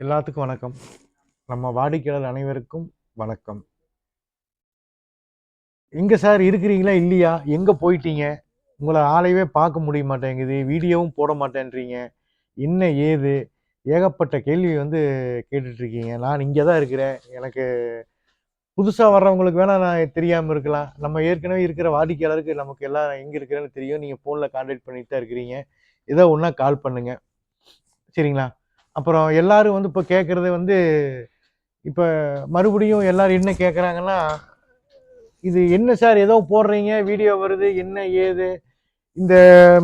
எல்லாத்துக்கும் வணக்கம். நம்ம வாடிக்கையாளர் அனைவருக்கும் வணக்கம். எங்க சார் இருக்கிறீங்களா? இல்லையா? எங்க போயிட்டீங்க? உங்கள ஆளையவே பார்க்க முடிய மாட்டேங்குது. வீடியோவும் போட மாட்டேன்றீங்க. என்ன ஏது? ஏகப்பட்ட கேள்வி கேட்டுட்டு இருக்கீங்க. நான் இங்க தான் இருக்கிறேன். எனக்கு புதுசா வர்றவங்களுக்கு வேணா நான் தெரியாம இருக்கலாம். நம்ம ஏற்கனவே இருக்கிற வாடிக்கையாளருக்கு நமக்கு எல்லாம் எங்க இருக்கிறேன்னு தெரியும். நீங்க ஃபோன்ல கான்டாக்ட் பண்ணிட்டு தான் இருக்கிறீங்க. ஏதோ ஒண்ணா கால் பண்ணுங்க. சரிங்களா? அப்புறம் எல்லாரும் இப்ப கேட்கறது இப்ப மறுபடியும் எல்லாரும் என்ன கேட்கறாங்கன்னா, இது என்ன சார் ஏதோ போடுறீங்க, வீடியோ வருது, என்ன ஏது? இந்த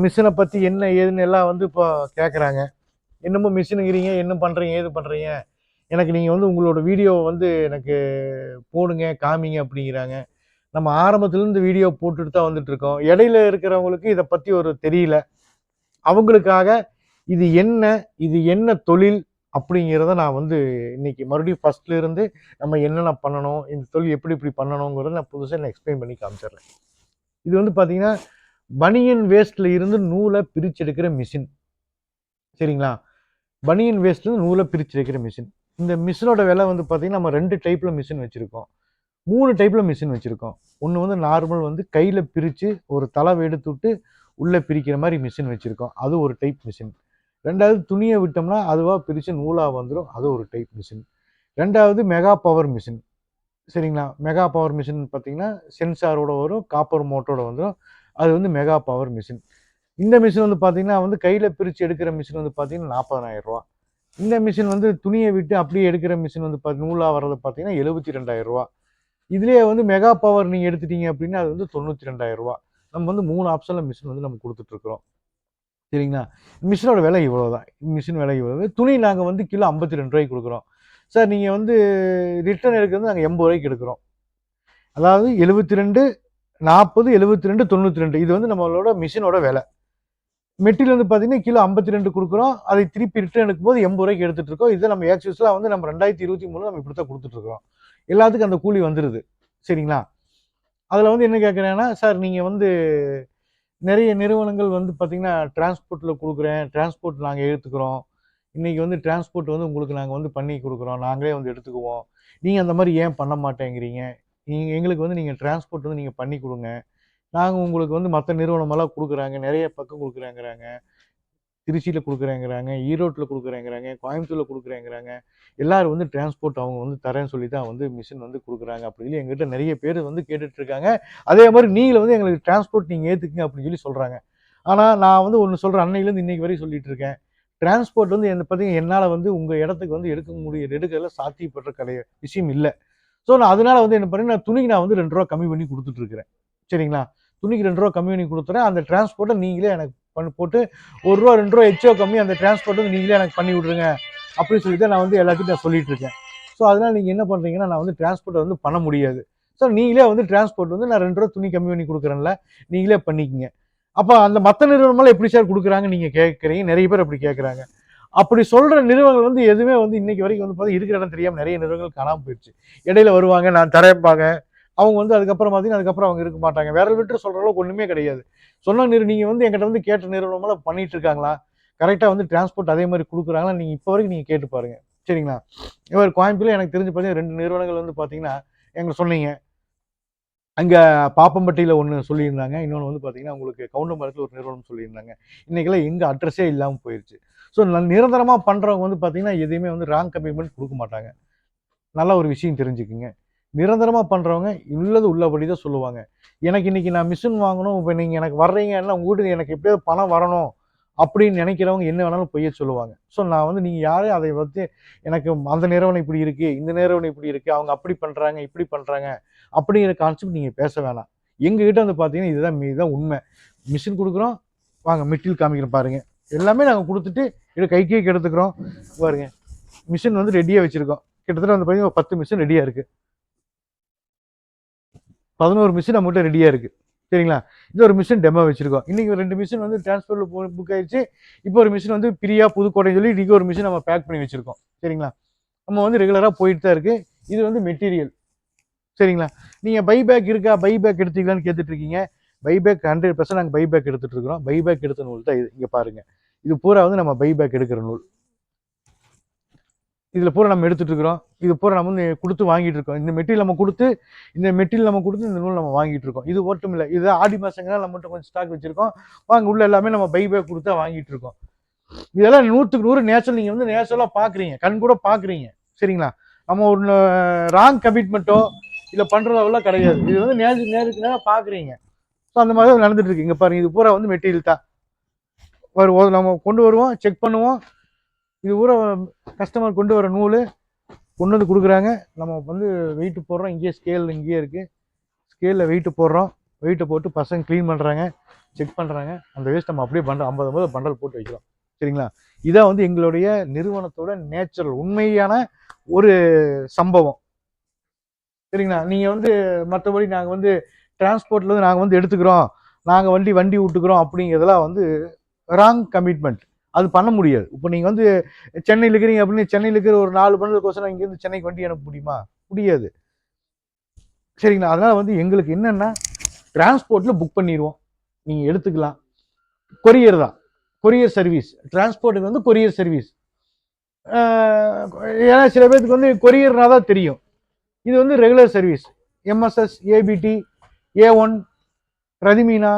மிஷின பத்தி என்ன ஏதுன்னு எல்லாம் இப்போ கேட்கறாங்க. என்னமோ மிஷினுங்கிறீங்க, என்ன பண்றீங்க, ஏது பண்றீங்க? எனக்கு நீங்க உங்களோட வீடியோவ எனக்கு போடுங்க, காமிங்க அப்படிங்கிறாங்க. நம்ம ஆரம்பத்திலிருந்து வீடியோ போட்டுட்டு தான் வந்துட்டுருக்கோம். இடையில இருக்கிறவங்களுக்கு இத பத்தி ஒரு தெரியல. அவங்களுக்காக இது என்ன? இது என்ன தொழில்? அப்படிங்கிறத நான் இன்னைக்கு மறுபடியும் ஃபர்ஸ்ட்ல இருந்து நம்ம என்னென்ன பண்ணணும்? இந்த தொழில் எப்படி எப்படி பண்ணணுங்கிறத நான் புதுசா எக்ஸ்பிளைன் பண்ணி காமிச்சிடுறேன். இது பார்த்தீங்கன்னா, பனியன் வேஸ்ட்ல இருந்து நூல பிரிச்செடுக்கிற மிஷின். சரிங்களா? பனியன் வேஸ்ட்ல இருந்து நூல பிரிச்செடுக்கிற மிஷின். இந்த மிஷினோட விலை பார்த்தீங்கன்னா, நம்ம 2 டைப்ல மிஷின் வச்சிருக்கோம். 3 டைப்ல மிஷின் வச்சிருக்கோம். ஒண்ணு நார்மல் கையில பிரிச்சு ஒரு தளவு எடுத்துட்டு உள்ள பிரிக்கிற மாரி மிஷின் வச்சிருக்கோம். அது ஒரு டைப் மிஷின். 2வது துணிய விட்டோம்னா, அதுவா பிரிச்சு நூலா வந்துரும். அது ஒரு டைப் மிஷின். 2வது மெகா பவர் மிஷின். சரிங்களா? மெகா பவர் மிஷின் பார்த்தீங்கன்னா, சென்சாரோட வரும். காப்பர் மோட்டரோட வந்துரும். அது மெகா பவர் மிஷின். இந்த மிஷின் பார்த்தீங்கன்னா, கையில பிரிச்சு எடுக்கிற மிஷின் பார்த்தீங்கன்னா, ரூ. 40,000. இந்த மிஷின் துணிய விட்டு அப்படியே எடுக்கிற மிஷின் நூலா வர்றது பார்த்தீங்கன்னா, ரூ. 72,000. இதுலயே மெகா பவர் நீங்க எடுத்துட்டீங்க அப்படின்னா, அது ரூ. 92,000. நம்ம 3 ஆப்ஷன்ல மிஷின் நம்ம குடுத்துட்டு இருக்கிறோம். சரிங்களா? மிஷினோட விலை இவ்வளவுதான். மிஷின் விலை இவ்வளவு. துணி நாங்க கிலோ ரூ. 52 குடுக்குறோம். சார் நீங்க ரிட்டர்ன் எடுக்கிறது நாங்க ரூ. 80 எடுக்கிறோம். அதாவது 72, 40, 72, 92 இது நம்மளோட மிஷினோட விலை. மெட்டீரியல் பார்த்தீங்கன்னா, கிலோ 52 குடுக்குறோம். அதை திருப்பி ரிட்டர்ன் எடுக்கும்போது ரூ. 80 எடுத்துட்டு இருக்கோம். இத நம்ம ஆஸ் யூசுவலா நம்ம 2023 நம்ம இப்படித்தான் குடுத்துட்டு இருக்கிறோம். எல்லாத்துக்கும் அந்த கூலி வந்துருது. சரிங்களா? அதுல என்ன கேட்கிறேன்னா, சார் நீங்க நெறைய நிறுவனங்கள் பார்த்தீங்கன்னா, டிரான்ஸ்போர்ட்ல குடுக்குறேன். டிரான்ஸ்போர்ட் நாங்க ஏத்துக்கிறோம். இன்னைக்கு டிரான்ஸ்போர்ட் உங்களுக்கு நாங்க பண்ணி குடுக்குறோம். நாங்களே எடுத்துக்குவோம். நீங்க அந்த மாரி ஏன் பண்ண மாட்டேங்கிறீங்க? நீங்க எங்களுக்கு நீங்க டிரான்ஸ்போர்ட் நீங்க பண்ணி குடுங்க. நாங்க உங்களுக்கு மத்த நிறுவனமெல்லாம் குடுக்குறாங்க. நெறைய பக்கம் குடுக்குறேங்கிறாங்க. திருச்சியில குடுக்குறேங்கிறாங்க. ஈரோட்ல குடுக்குறேங்கிறாங்க. கோயம்புத்தூர்ல குடுக்குறேங்கிறாங்க. எல்லாரும் டிரான்ஸ்போர்ட் அவங்க தரேன்னு சொல்லி தான் மிஷின் குடுக்குறாங்க. அப்படின்னு சொல்லி எங்ககிட்ட நெறைய பேர் கேட்டுட்டு இருக்காங்க. அதே மாரி நீங்களும் எங்களுக்கு டிரான்ஸ்போர்ட் நீங்க ஏத்துக்குங்க அப்படின்னு சொல்லி சொல்றாங்க. ஆனா நான் ஒண்ணு சொல்றேன். அன்னையிலேருந்து இன்னைக்கு வரையும் சொல்லிட்டு இருக்கேன். டிரான்ஸ்போர்ட் என்ன பார்த்தீங்கன்னா, என்னால உங்க இடத்துக்கு எடுக்கிறதுல சாத்தியப்படுற விஷயம் இல்ல. ஸோ நான் அதனால என்ன பண்ணேன், நான் துணிக்கு நான் ரூ. 2 கம்மி பண்ணி குடுத்துட்டு இருக்கிறேன். சரிங்களா? துணிக்கு ரூ. 2 கம்மி பண்ணி குடுத்துறேன். அந்த டிரான்ஸ்போர்ட்ட நீங்களே எனக்கு போட்டு ரூ. 1 ரூ. 2 எக்ஸ்ட்ரா கம்மி அந்த டிரான்ஸ்போர்ட் நீங்களே எனக்கு பண்ணி விட்டுருங்க. அப்படின்னு சொல்லி தான் நான் எல்லாத்துக்கும் நான் சொல்லிட்டு இருக்கேன். ஸோ அதனால நீங்க என்ன பண்றீங்கன்னா, நான் டிரான்ஸ்போர்ட் பண்ண முடியாது. ஸோ நீங்களே டிரான்ஸ்போர்ட் நான் ரூ. 2 துணி கம்மி பண்ணி குடுக்குறேன்ல, நீங்களே பண்ணிக்கங்க. அப்ப அந்த மத்த நிறுவனமெல்லாம் எப்படி சார் குடுக்குறாங்கன்னு நீங்க கேட்கிறீங்க. நெறைய பேர் அப்படி கேட்கறாங்க. அப்படி சொல்ற நிறுவனங்கள் இன்னைக்கு வரைக்கும் இன்னைக்கு வரைக்கும் பார்த்தா இருக்கிற இடம் தெரியாம நெறைய நிறுவனங்கள் காணாம போயிருச்சு. இடையில வருவாங்க, நான் தரேன்பாங்க. அவங்க அதுக்கப்புறம் பார்த்தீங்கன்னா, அதுக்கப்புறம் அவங்க இருக்க மாட்டாங்க. விரல் விட்டு சொல்ற அளவுக்கு ஒண்ணுமே கிடையாது. சொன்ன நீங்க என்கிட்ட கேட்ட நிறுவனமெல்லாம் பண்ணிட்டு இருக்காங்களா? கரெக்ட்டா டிரான்ஸ்போர்ட் அதே மாரி குடுக்குறாங்களா? நீங்க இப்ப வரைக்கும் நீங்க கேட்டு பாருங்க. சரிங்களா? இவர் கோயம்புத்தூர்ல எனக்கு தெரிஞ்சு பார்த்தீங்கன்னா 2 நிறுவனங்கள் பார்த்தீங்கன்னா, எங்களுக்கு சொன்னீங்க. அங்க பாப்பம்பட்டியில ஒண்ணு சொல்லியிருந்தாங்க. இன்னொன்னு பார்த்தீங்கன்னா, உங்களுக்கு கவுண்டமங்கலத்துல ஒரு நிறுவனம் சொல்லியிருந்தாங்க. இன்னைக்கெல்லாம் எங்க அட்ரஸே இல்லாம போயிருச்சு. ஸோ நிரந்தரமா பண்றவங்க பார்த்தீங்கன்னா, எதையுமே ராங் கமிட்மெண்ட் குடுக்க மாட்டாங்க. நல்ல ஒரு விஷயம் தெரிஞ்சுக்குங்க. நிரந்தரமா பண்றவங்க உள்ளது உள்ளபடி தான் சொல்லுவாங்க. எனக்கு இன்னைக்கு நான் மிஷின் வாங்கணும். இப்ப நீங்க எனக்கு வர்றீங்கன்னா, உங்க வீட்டுக்கு எனக்கு எப்படியாவது பணம் வரணும் அப்படின்னு நினைக்கிறவங்க என்ன வேணாலும் பொய்ய சொல்லுவாங்க. ஸோ நான் நீங்க யாரும் அதை எனக்கு அந்த நிறுவனம் இப்படி இருக்கு, இந்த நிறுவனம் இப்படி இருக்கு, அவங்க அப்படி பண்றாங்க, இப்படி பண்றாங்க அப்படிங்கிற கான்செப்ட் நீங்க பேச வேணாம். எங்ககிட்ட பார்த்தீங்கன்னா, இதுதான் உண்மை. மிஷின் குடுக்குறோம். வாங்க மெட்டீரியல் காமிக்கிறேன் பாருங்க. எல்லாமே நாங்க குடுத்துட்டு இத கைக்கே எடுத்துக்கிறோம். பாருங்க. மிஷின் ரெடியா வச்சிருக்கோம். கிட்டத்தட்ட பார்த்தீங்கன்னா, ஒரு 10 மிஷின் ரெடியா இருக்கு. 11 மிஷின் நம்மகிட்ட ரெடியா இருக்கு. சரிங்களா? இது ஒரு மிஷின் டெமோ வச்சிருக்கோம். இன்னைக்கு 2 மிஷின் டிரான்ஸ்ஃபர்ல புக் ஆயிடுச்சு. இப்போ ஒரு மிஷின் பிரியா புதுக்கோட்டைன்னு சொல்லி இன்னைக்கு ஒரு மிஷின் நம்ம பேக் பண்ணி வச்சிருக்கோம். சரிங்களா? நம்ம ரெகுலரா போயிட்டு தான் இருக்கு. இது மெட்டீரியல். சரிங்களா? நீங்க பைபேக் இருக்கா? பைபேக் எடுத்தீங்களான்னு கேட்டுட்டு இருக்கீங்க. பைபேக் 100% நாங்க பைபேக் எடுத்துட்டு இருக்கிறோம். பைபேக் எடுத்த நூல் தான் இது. இங்க பாருங்க. இது பூரா நம்ம பைபேக் எடுக்கிற நூல். இதில் பூரா நம்ம எடுத்துகிட்டு இருக்கிறோம். இது பூரா நம்ம வந்து கொடுத்து வாங்கிட்டு இருக்கோம். இந்த மெட்டீரியல் நம்ம கொடுத்து இந்த நூல் நம்ம வாங்கிட்டு இருக்கோம். இது மட்டும் இல்லை, இது ஆடி மாதங்கள்லாம் நம்மகிட்ட கொஞ்சம் ஸ்டாக் வச்சுருக்கோம். வாங்க உள்ள எல்லாமே நம்ம பை கொடுத்தா வாங்கிட்டு இருக்கோம். இதெல்லாம் 100க்கு 100 நேச்சுரல். நீங்கள் வந்து நேச்சுரலாக பார்க்குறீங்க, கண் கூட பார்க்குறீங்க. சரிங்களா? நம்ம ஒரு ராங் கமிட்மெண்ட்டோ இல்லை பண்ணுறதெல்லாம் கிடையாது. இது வந்து நேருக்கு நேரம் பார்க்குறீங்க. ஸோ அந்த மாதிரி தான் நடந்துட்டு இருக்கு. இங்கே பாருங்க, இது பூரா வந்து மெட்டீரியல் தான் வரும். நம்ம கொண்டு வருவோம், செக் பண்ணுவோம். இது பூரா கஸ்டமர் கொண்டு வர நூல் கொண்டு வந்து கொடுக்குறாங்க. நம்ம வந்து வெயிட்டு போடுறோம். இங்கேயே ஸ்கேல் இங்கேயே இருக்குது. ஸ்கேலில் வெயிட்டு போடுறோம். வெயிட்டை போட்டு பசங்க க்ளீன் பண்ணுறாங்க, செக் பண்ணுறாங்க. அந்த வேஸ்ட் நம்ம அப்படியே 50 பண்டல் போட்டு வைக்கிறோம். சரிங்களா? இதான் வந்து எங்களுடைய நிறுவனத்தோட நேச்சுரல் உண்மையான ஒரு சம்பவம். சரிங்களா? நீங்கள் வந்து மற்றபடி நாங்கள் வந்து டிரான்ஸ்போர்ட்லேருந்து நாங்கள் வந்து எடுத்துக்கிறோம், நாங்கள் வண்டி விட்டுக்கிறோம் அப்படிங்கிறதெல்லாம் வந்து ராங் கமிட்மெண்ட். அது பண்ண முடியாது. இப்போ நீங்கள் வந்து சென்னையில் இருக்கிறீங்க அப்படின்னு சென்னையில் இருக்கிற ஒரு 4 பண்டலுக்கோசரம் இங்கேருந்து சென்னைக்கு வண்டி அனுப்ப முடியுமா? முடியாது. சரிங்களா? அதனால் வந்து எங்களுக்கு என்னென்னா டிரான்ஸ்போர்ட்டில் புக் பண்ணிடுவோம், நீங்கள் எடுத்துக்கலாம். கொரியர் தான், கொரியர் சர்வீஸ். டிரான்ஸ்போர்ட்டுக்கு வந்து கொரியர் சர்வீஸ். ஏன்னா சில பேருக்கு வந்து கொரியர்னா தான் தெரியும். இது வந்து regular service. MSS, ABT, A1, Rathimeena,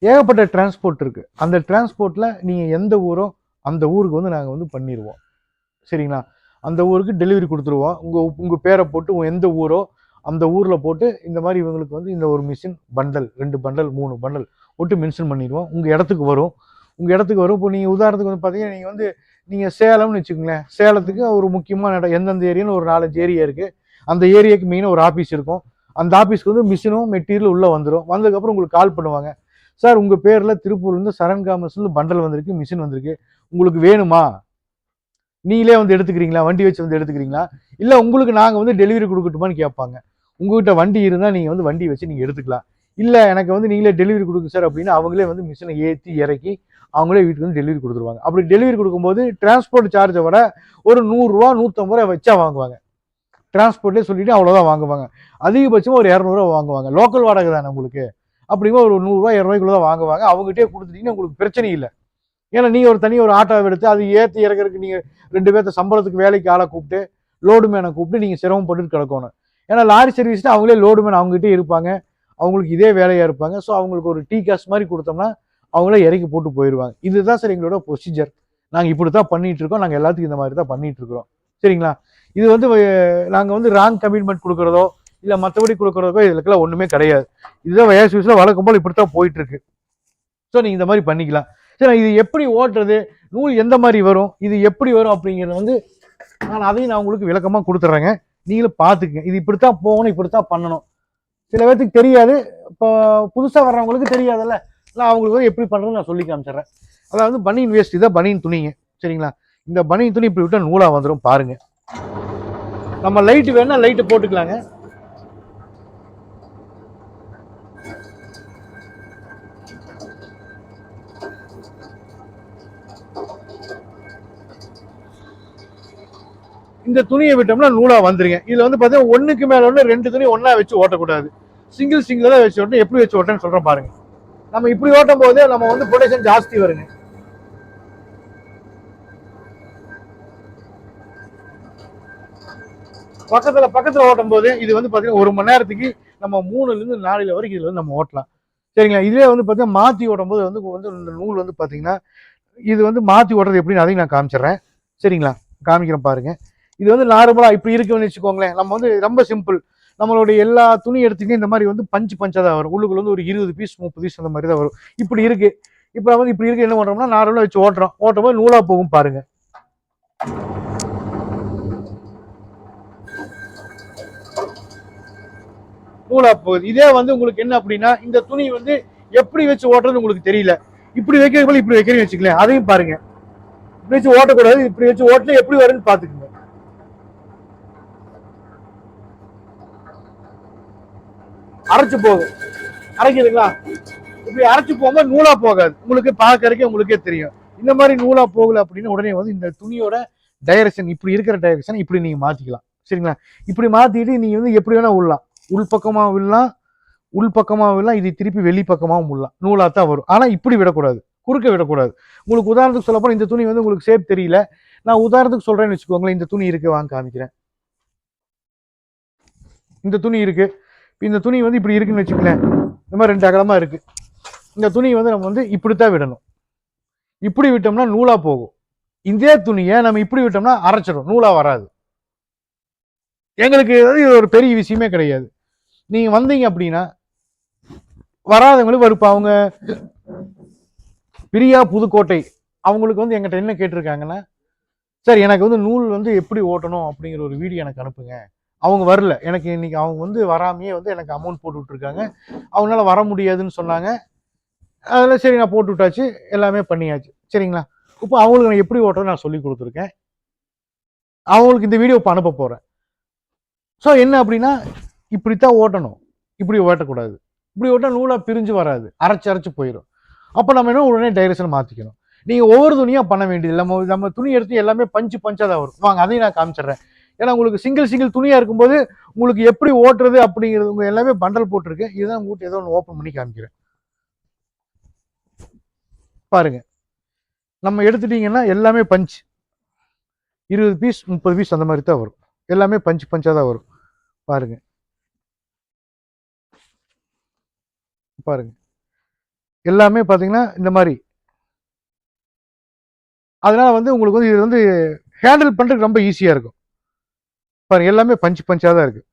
ஏகப்பட்ட டிரான்ஸ்போர்ட் இருக்குது. அந்த டிரான்ஸ்போர்ட்டில் நீங்கள் எந்த ஊரோ அந்த ஊருக்கு வந்து நாங்கள் வந்து பண்ணிடுவோம். சரிங்களா? அந்த ஊருக்கு டெலிவரி கொடுத்துருவோம். உங்கள் பேரை போட்டு எந்த ஊரோ அந்த ஊரில் போட்டு இந்த மாதிரி இவங்களுக்கு வந்து இந்த ஒரு மிஷின் பண்டல் 2 பண்டல் 3 பண்டல் போட்டு மென்ஷன் பண்ணிடுவோம். உங்கள் இடத்துக்கு வரும். இப்போ நீங்கள் உதாரணத்துக்கு வந்து பார்த்தீங்கன்னா, நீங்கள் சேலம்னு வச்சுக்கோங்களேன். சேலத்துக்கு ஒரு முக்கியமான இடம் எந்தெந்த ஏரியான்னு ஒரு 4-5 ஏரியா இருக்குது. அந்த ஏரியாவுக்கு மெயினாக ஒரு ஆஃபீஸ் இருக்கும். அந்த ஆஃபீஸ்க்கு வந்து மிஷினும் மெட்டீரியல் உள்ளே வந்துடும். வந்ததுக்கப்புறம் உங்களுக்கு கால் பண்ணுவாங்க. சார், உங்கள் பேரில் திருப்பூர்லேருந்து சரண் காமர்ஸ்லேருந்து பண்டல் வந்திருக்கு, மிஷின் வந்திருக்கு, உங்களுக்கு வேணுமா? நீங்களே வந்து எடுத்துக்கிறீங்களா? வண்டி வச்சு வந்து எடுத்துக்கிறீங்களா? இல்லை உங்களுக்கு நாங்கள் வந்து டெலிவரி கொடுக்கட்டுமான்னு கேட்பாங்க. உங்கள்கிட்ட வண்டி இருந்தால் நீங்கள் வந்து வண்டி வச்சு நீங்கள் எடுத்துக்கலாம். இல்லை எனக்கு வந்து நீங்களே டெலிவரி கொடுக்கு சார் அப்படின்னா அவங்களே வந்து மிஷினை ஏற்றி இறக்கி அவங்களே வீட்டுக்கு வந்து டெலிவரி கொடுத்துருவாங்க. அப்படி டெலிவரி கொடுக்கும்போது டிரான்ஸ்போர்ட் சார்ஜை விட ஒரு 100 ரூபா 150 ரூபா வச்சா வாங்குவாங்க. டிரான்ஸ்போர்ட்டே சொல்லிட்டு அவ்வளோதான் வாங்குவாங்க. அதிகபட்சமாக ஒரு 200 ரூபா வாங்குவாங்க. லோக்கல் வாடகை தானே உங்களுக்கு. அப்படிங்கும்போது ஒரு 100 ரூபா 200 ரூபாய்க்குள்ள தான் வாங்குவாங்க. அவங்ககிட்டே கொடுத்துட்டீங்கன்னா உங்களுக்கு பிரச்சனை இல்லை. ஏன்னா நீங்கள் ஒரு தனியாக ஒரு ஆட்டோவை எடுத்து அது ஏற்றி இறக்கிறதுக்கு நீங்கள் 2 பேர்த்த சம்பளத்துக்கு வேலைக்கு ஆளை கூப்பிட்டு லோடு மேனை கூப்பிட்டு நீங்கள் சிரமப்பட்டு கிடக்கணும். ஏன்னா லாரி சர்வீஸ்னா அவங்களே லோடு மேன் அவங்ககிட்டே இருப்பாங்க, அவங்களுக்கு இதே வேலையாக இருப்பாங்க. ஸோ அவங்களுக்கு ஒரு டீ காசு மாதிரி கொடுத்தோம்னா அவங்களே இறக்கி போட்டு போயிடுவாங்க. இதுதான் சார் எங்களோட ப்ரொசீஜர். நாங்கள் இப்படி தான் பண்ணிட்டு இருக்கோம். நாங்கள் எல்லாத்துக்கும் இந்த மாதிரி தான் பண்ணிட்டு இருக்கிறோம். சரிங்களா? இது வந்து நாங்கள் வந்து ராங் கமிட்மெண்ட் கொடுக்குறதோ இல்லை மற்றபடி கொடுக்குறதோ இதுக்கெல்லாம் ஒன்றுமே கிடையாது. இதுதான் வயசு வயசில் வழக்கம் போல் இப்படி தான் போயிட்டு இருக்கு. ஸோ நீங்கள் இந்த மாதிரி பண்ணிக்கலாம். சரி, இது எப்படி ஓட்டுறது, நூல் எந்த மாதிரி வரும், இது எப்படி வரும் அப்படிங்கிறது வந்து அதையும் நான் உங்களுக்கு விளக்கமாக கொடுத்துட்றேங்க. நீங்களும் பார்த்துக்குங்க. இது இப்படித்தான் போகணும், இப்படித்தான் பண்ணணும். சில பேர்த்துக்கு தெரியாது. இப்போ புதுசாக வர்றவங்களுக்கு தெரியாதுல்ல. நான் அவங்களுக்கு வந்து எப்படி பண்ணுறதுன்னு நான் சொல்லி காமிச்சிட்றேன். அதாவது பனியன் வேஸ்ட், இதான் பனியன் துணிங்க. சரிங்களா? இந்த பனியன் துணி இப்படி விட்டால் நூலாக வந்துடும். பாருங்க, நம்ம லைட்டு வேணா லைட்டு போட்டுக்கலாங்க. இந்த துணியை விட்டோம்னா நூலா வந்துருங்க. இதுல வந்து பாத்தீங்கன்னா ஒண்ணுக்கு மேல ஒண்ணு 2 துணி ஒன்னா வச்சு ஓட்டக்கூடாது. சிங்கிள் தான் வச்சு ஓட்டணும். எப்படி வச்சு ஓட்டணும்னு சொல்றேன் பாருங்க. நம்ம இப்படி ஓட்டும் போது நம்ம வந்து ப்ரொடக்ஷன் ஜாஸ்தி வருங்க. பக்கத்துல ஓட்டும் போது இது வந்து பாத்தீங்கன்னா 1 மணி நேரத்துக்கு நம்ம 3ல இருந்து 4 வரைக்கும் இதுல வந்து நம்ம ஓட்டலாம். சரிங்களா? இதுவே வந்து பாத்தீங்கன்னா மாத்தி ஓட்டும் போது வந்து இந்த நூல் வந்து பாத்தீங்கன்னா இது வந்து மாத்தி ஓட்டுறது எப்படின்னு அதையும் நான் காமிச்சிடுறேன். சரிங்களா? காமிக்கிறேன் பாருங்க. இது வந்து நார்மலா இப்படி இருக்குன்னு வச்சுக்கோங்களேன். நம்ம வந்து ரொம்ப சிம்பிள். நம்மளுடைய எல்லா துணி எடுத்துக்கிட்டு இந்த மாதிரி வந்து பஞ்சா தான் வரும். உள்ளுக்குள்ள வந்து ஒரு 20 பீஸ் 30 பீஸ் அந்த மாதிரி தான் வரும். இப்படி இருக்கு. இப்போ வந்து இப்படி இருக்கு, என்ன பண்றோம்னா நார்மலா வச்சு ஓட்டும் போது நூலா போகும் பாருங்க. நூலா போகுது. இதே வந்து உங்களுக்கு என்ன அப்படின்னா இந்த துணி வந்து எப்படி வச்சு ஓட்டுறது உங்களுக்கு தெரியல. இப்படி வைக்கிறது இப்படி வைக்கிறீங்க வச்சுக்கலாம். அதையும் பாருங்க. இப்படி வச்சு ஓட்டக்கூடாது. இப்படி வச்சு ஓட்டல எப்படி வரும்னு பாத்துக்கோங்க. அரைச்சு போகும். அரைக்குதுங்களா? இப்படி அரைச்சு போகும்போது நூலா போகாது. உங்களுக்கு பார்க்கறதுக்கே உங்களுக்கே தெரியும். இந்த மாதிரி நூலா போகல அப்படின்னு உடனே வந்து இந்த துணியோட டைரக்ஷன், இப்படி இருக்கிற டைரக்ஷன் இப்படி நீங்க மாத்திக்கலாம். சரிங்களா? இப்படி மாத்திட்டு நீங்க வந்து எப்படி வேணா விடலாம். உள்பக்கமா விடலாம், இது திருப்பி வெளி பக்கமாவும் விடலாம். நூலா தான் வரும். ஆனா இப்படி விடக்கூடாது, குறுக்க விடக்கூடாது. உங்களுக்கு உதாரணத்துக்கு சொல்ல போனா இந்த துணி வந்து உங்களுக்கு ஷேப் தெரியல, நான் உதாரணத்துக்கு சொல்றேன்னு வச்சுக்கோங்களேன். இந்த துணி இருக்கு, வாங்க காமிக்கிறேன். இந்த துணி இருக்கு. இந்த துணி வந்து இப்படி இருக்குன்னு வச்சுக்கலேன். இந்த மாதிரி 2 அகலமா இருக்கு. இந்த துணி வந்து நம்ம வந்து இப்படித்தான் விடணும். இப்படி விட்டோம்னா நூலா போகும். இதே துணியை நம்ம இப்படி விட்டோம்னா அரைச்சிடும், நூலா வராது. எங்களுக்கு இது ஒரு பெரிய விஷயமே கிடையாது. நீங்க வந்தீங்க அப்படின்னா வராதவங்களுக்கு வருப்பா. அவங்க பிரியா புதுக்கோட்டை அவங்களுக்கு வந்து எங்கிட்ட என்ன கேட்டிருக்காங்கன்னா, சார் எனக்கு வந்து நூல் வந்து எப்படி ஓட்டணும் அப்படிங்கிற ஒரு வீடியோ எனக்கு அனுப்புங்க. அவங்க வரல. எனக்கு இன்னைக்கு அவங்க வந்து வராமையே வந்து எனக்கு அமௌண்ட் போட்டு விட்டுருக்காங்க. அவங்களால வர முடியாதுன்னு சொன்னாங்க. அதெல்லாம் சரி, நான் போட்டு விட்டாச்சு, எல்லாமே பண்ணியாச்சு. சரிங்களா? இப்போ அவங்களுக்கு நான் எப்படி ஓட்டுறது நான் சொல்லி கொடுத்துருக்கேன். அவங்களுக்கு இந்த வீடியோ இப்போ அனுப்ப போறேன். ஸோ என்ன அப்படின்னா, இப்படித்தான் ஓட்டணும், இப்படி ஓட்டக்கூடாது. இப்படி ஓட்டா நூலா பிரிஞ்சு வராது, அரைச்சு போயிடும். அப்போ நம்ம என்ன உடனே டைரக்ஷன் மாற்றிக்கணும். நீங்கள் ஒவ்வொரு துணியாக பண்ண வேண்டியது. நம்ம துணி எடுத்து எல்லாமே பஞ்சாக தான் வரும். வாங்க அதையும் நான் காமிச்சிடுறேன். ஏன்னா உங்களுக்கு சிங்கிள் துணியாக இருக்கும்போது உங்களுக்கு எப்படி ஓட்டுறது அப்படிங்கிறது உங்க எல்லாமே பண்டல் போட்டிருக்கு. இதுதான் உங்கள்கிட்ட ஏதோ ஒன்று ஓப்பன் பண்ணி காமிக்கிறேன் பாருங்க. நம்ம எடுத்துட்டீங்கன்னா எல்லாமே பஞ்ச், 20 பீஸ் 30 பீஸ் அந்த மாதிரி தான் வரும். எல்லாமே பஞ்சாக தான் வரும். பாருங்க பாருங்க, எல்லாமே பார்த்தீங்கன்னா இந்த மாதிரி. அதனால வந்து உங்களுக்கு வந்து இது வந்து ஹேண்டில் பண்ணுறதுக்கு ரொம்ப ஈஸியாக இருக்கும். பாருங்க, எல்லாமே பஞ்சாக தான் இருக்கு.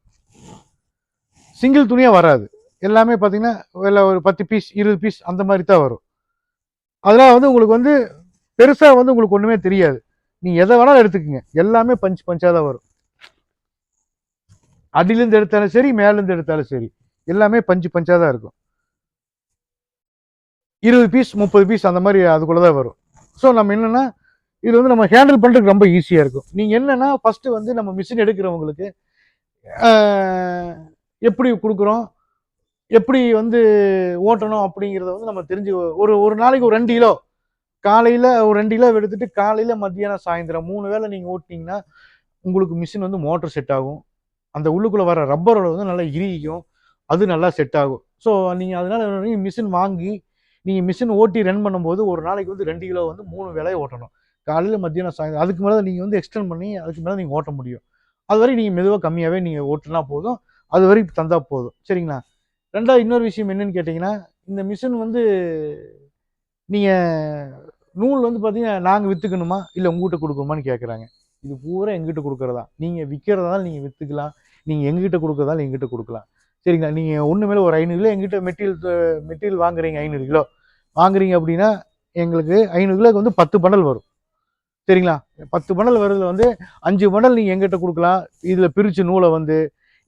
சிங்கிள் துணியாக வராது. எல்லாமே பார்த்தீங்கன்னா ஒரு 10 பீஸ் 20 பீஸ் அந்த மாதிரி தான் வரும். அதனால வந்து உங்களுக்கு வந்து பெருசாக வந்து உங்களுக்கு ஒன்றுமே தெரியாது. நீங்கள் எதை வேணாலும் எடுத்துக்கோங்க, எல்லாமே பஞ்சாக தான் வரும். அடியிலேருந்து எடுத்தாலும் சரி, மேலேருந்து எடுத்தாலும் சரி, எல்லாமே பஞ்சாக தான் இருக்கும். 20 பீஸ் 30 பீஸ் அந்த மாதிரி அதுக்குள்ளே தான் வரும். ஸோ நம்ம என்னென்னா இது வந்து நம்ம ஹேண்டில் பண்ணுறதுக்கு ரொம்ப ஈஸியாக இருக்கும். நீங்கள் என்னென்னா ஃபஸ்ட்டு வந்து நம்ம மிஷின் எடுக்கிறவங்களுக்கு எப்படி கொடுக்குறோம், எப்படி வந்து ஓட்டணும் அப்படிங்கிறத வந்து நம்ம தெரிஞ்சு ஒரு நாளைக்கு ஒரு 2 கிலோ காலையில் ஒரு 2 கிலோ எடுத்துட்டு காலையில் மத்தியானம் சாயந்தரம் 3 வேளை நீங்கள் ஓட்டினீங்கன்னா உங்களுக்கு மிஷின் வந்து மோட்டர் செட் ஆகும். அந்த உள்ளுக்குள்ளே வர ரப்பரோட வந்து நல்லா இறுகிக்கும், அது நல்லா செட் ஆகும். ஸோ நீங்கள் அதனால மிஷின் வாங்கி நீங்கள் மிஷின் ஓட்டி ரன் பண்ணும்போது ஒரு நாளைக்கு வந்து 2 கிலோ வந்து 3 வேலையை ஓட்டணும். காலையில் மத்தியானம் சாயந்தரம். அதுக்கு மேலே நீங்கள் வந்து எக்ஸ்டெண்ட் பண்ணி அதுக்கு மேலே நீங்கள் ஓட்ட முடியும். அது வரை நீங்கள் மெதுவாக கம்மியாகவே நீங்கள் ஓட்டினா போதும். அது வரைக்கும் தந்தால் போதும். சரிங்களா? ரெண்டாவது இன்னொரு விஷயம் என்னன்னு கேட்டிங்கன்னா, இந்த மிஷின் வந்து நீங்கள் நூல் வந்து பார்த்தீங்கன்னா நாங்கள் விற்றுக்கணுமா இல்லை உங்கள்கிட்ட கொடுக்கணுமான்னு கேட்குறாங்க. இது பூரா எங்கிட்ட கொடுக்குறதா. நீங்கள் விற்கிறதால நீங்கள் விற்றுக்கலாம், நீங்கள் எங்ககிட்ட கொடுக்குறதால எங்கிட்ட கொடுக்கலாம். சரிங்களா? நீங்கள் ஒன்று மேலே ஒரு 500 கிலோ எங்கிட்ட மெட்டீரியல் வாங்குறீங்க, 500 கிலோ வாங்குறீங்க அப்படின்னா எங்களுக்கு 500 கிலோக்கு வந்து 10 பண்டல் வரும். சரிங்களா? 10 பண்டல் வரதுல வந்து 5 பண்டல் நீங்கள் எங்கிட்ட கொடுக்கலாம். இதில் பிரித்து நூலை வந்து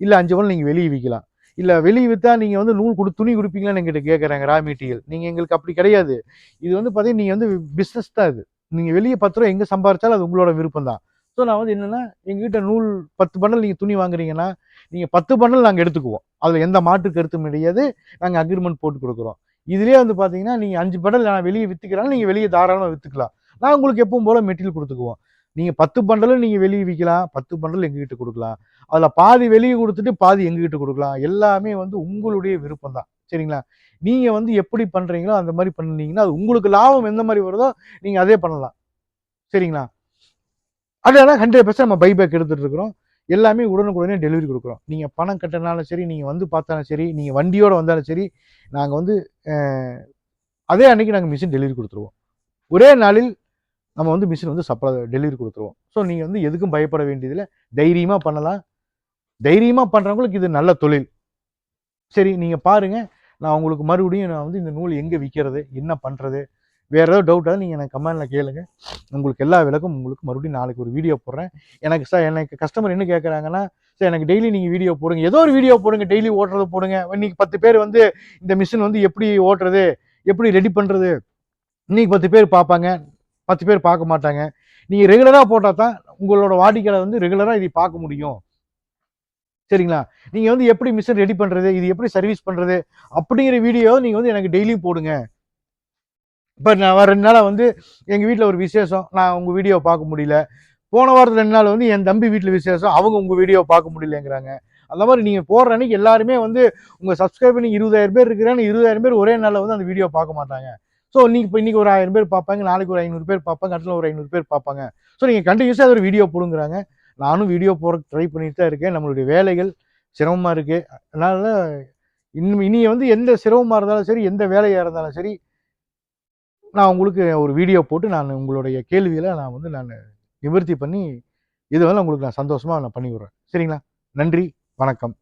இல்லை 5 பண்டல் நீங்கள் வெளியே விற்கலாம். இல்லை வெளியே விற்றா நீங்கள் வந்து நூல் துணி கொடுப்பீங்களான்னு எங்கிட்ட கேட்குறாங்க. ரா மெட்டீரியல் நீங்கள் எங்களுக்கு அப்படி கிடையாது. இது வந்து பார்த்தீங்கன்னா நீங்கள் வந்து பிஸ்னஸ் தான் இது. நீங்கள் வெளியே 10 ரூபா எங்கே சம்பாரிச்சாலும் அது உங்களோட விருப்பம் தான். ஸோ நான் வந்து என்னென்னா எங்ககிட்ட நூல் 10 பண்டல் நீங்கள் துணி வாங்குறீங்கன்னா நீங்கள் 10 பண்டல் நாங்கள் எடுத்துக்குவோம். அதில் எந்த மாற்று கருத்தும் கிடையாது. நாங்கள் அக்ரிமெண்ட் போட்டு கொடுக்குறோம். இதுலேயே வந்து பார்த்தீங்கன்னா நீங்கள் 5 பண்டல் நான் வெளியே விற்றுக்கிறாலும் நீங்கள் வெளியே தாராளமாக விற்றுக்கலாம். நான் உங்களுக்கு எப்பவும் போல மெட்டீரியல் கொடுத்துக்குவோம். நீங்கள் 10 பண்டலும் நீங்கள் வெளியே விற்கலாம், 10 பண்டல் எங்ககிட்ட கொடுக்கலாம். அதில் பாதி வெளியே கொடுத்துட்டு பாதி எங்ககிட்ட கொடுக்கலாம். எல்லாமே வந்து உங்களுடைய விருப்பம் தான். சரிங்களா? நீங்கள் வந்து எப்படி பண்ணுறீங்களோ அந்த மாதிரி பண்ணினீங்கன்னா அது உங்களுக்கு லாபம் எந்த மாதிரி வருதோ நீங்கள் அதே பண்ணலாம். சரிங்களா? அதனால 100% நம்ம பைபேக் எடுத்துட்டு இருக்கிறோம். எல்லாமே உடனுக்குடனே டெலிவரி கொடுக்குறோம். நீங்கள் பணம் கட்டினாலும் சரி, நீங்கள் வந்து பார்த்தாலும் சரி, நீங்கள் வண்டியோடு வந்தாலும் சரி, நாங்கள் வந்து அதே அன்னைக்கு நாங்கள் மிஷின் டெலிவரி கொடுத்துருவோம். ஒரே நாளில் நம்ம வந்து மிஷின் வந்து டெலிவரி கொடுத்துருவோம். ஸோ நீங்கள் வந்து எதுக்கும் பயப்பட வேண்டியதில்லை. தைரியமாக பண்ணலாம். தைரியமாக பண்ணுறவங்களுக்கு இது நல்ல தொழில். சரி, நீங்கள் பாருங்கள். நான் உங்களுக்கு மறுபடியும் நான் வந்து இந்த நூல் எங்கே விற்கிறது, என்ன பண்ணுறது, வேறு ஏதாவது டவுட்டாக நீங்கள் எனக்கு கமெண்டில் கேளுங்க. உங்களுக்கு எல்லா விளக்கும் உங்களுக்கு மறுபடியும் நாளைக்கு ஒரு வீடியோ போடுறேன். எனக்கு கஸ்டமர் என்ன கேட்குறாங்கன்னா, சார் எனக்கு டெய்லி நீங்கள் வீடியோ போடுங்க, ஏதோ ஒரு வீடியோ போடுங்க, டெய்லி ஓட்டுறது போடுங்க. இன்னைக்கு 10 பேர் வந்து இந்த மிஷின் வந்து எப்படி ஓட்டுறது, எப்படி ரெடி பண்ணுறது, இன்னைக்கு 10 பேர் பார்ப்பாங்க, 10 பேர் பார்க்க மாட்டாங்க. நீங்கள் ரெகுலராக போட்டால் தான் உங்களோட வாடிக்கையாளர் வந்து ரெகுலராக இதை பார்க்க முடியும். சரிங்களா? நீங்கள் வந்து எப்படி மிஷின் ரெடி பண்ணுறது, இது எப்படி சர்வீஸ் பண்ணுறது அப்படிங்கிற வீடியோ நீங்கள் வந்து எனக்கு டெய்லியும் போடுங்க. இப்போ நான் 2 நாளாக வந்து எங்கள் வீட்டில் ஒரு விசேஷம், நான் உங்கள் வீடியோ பார்க்க முடியல. போன வாரத்தில் 2 நாள் வந்து என் தம்பி வீட்டில் விசேஷம், அவங்க உங்கள் வீடியோ பார்க்க முடியலங்கிறாங்க. அந்த மாதிரி நீங்கள் போடுற அன்னைக்கு எல்லாருமே வந்து உங்கள் சப்ஸ்கிரைபர் நீங்கள் 20,000 பேர் இருக்கிறாங்க, 20,000 பேர் ஒரே நாளில் வந்து அந்த வீடியோ பார்க்க மாட்டாங்க. ஸோ இன்னைக்கு ஒரு 1000 பேர் பார்ப்பாங்க, நாளைக்கு ஒரு 500 பேர் பார்ப்பாங்க, அடுத்த ஒரு 500 பேர் பார்ப்பாங்க. ஸோ நீங்கள் கண்டினியூஸாக அது ஒரு வீடியோ போடுங்கிறாங்க. நானும் வீடியோ போடுறதுக்கு ட்ரை பண்ணிட்டு தான் இருக்கேன். நம்மளுடைய வேலைகள் சிரமமாக இருக்குது. அதனால இனி வந்து எந்த சிரமமாக இருந்தாலும் சரி, எந்த வேலையாக இருந்தாலும் சரி, நான் உங்களுக்கு ஒரு வீடியோ போட்டு நான் உங்களுடைய கேள்விகளை நான் நிவர்த்தி பண்ணி, இது வந்து உங்களுக்கு நான் சந்தோஷமா நான் பண்ணி விடுறேன். சரிங்களா? நன்றி, வணக்கம்.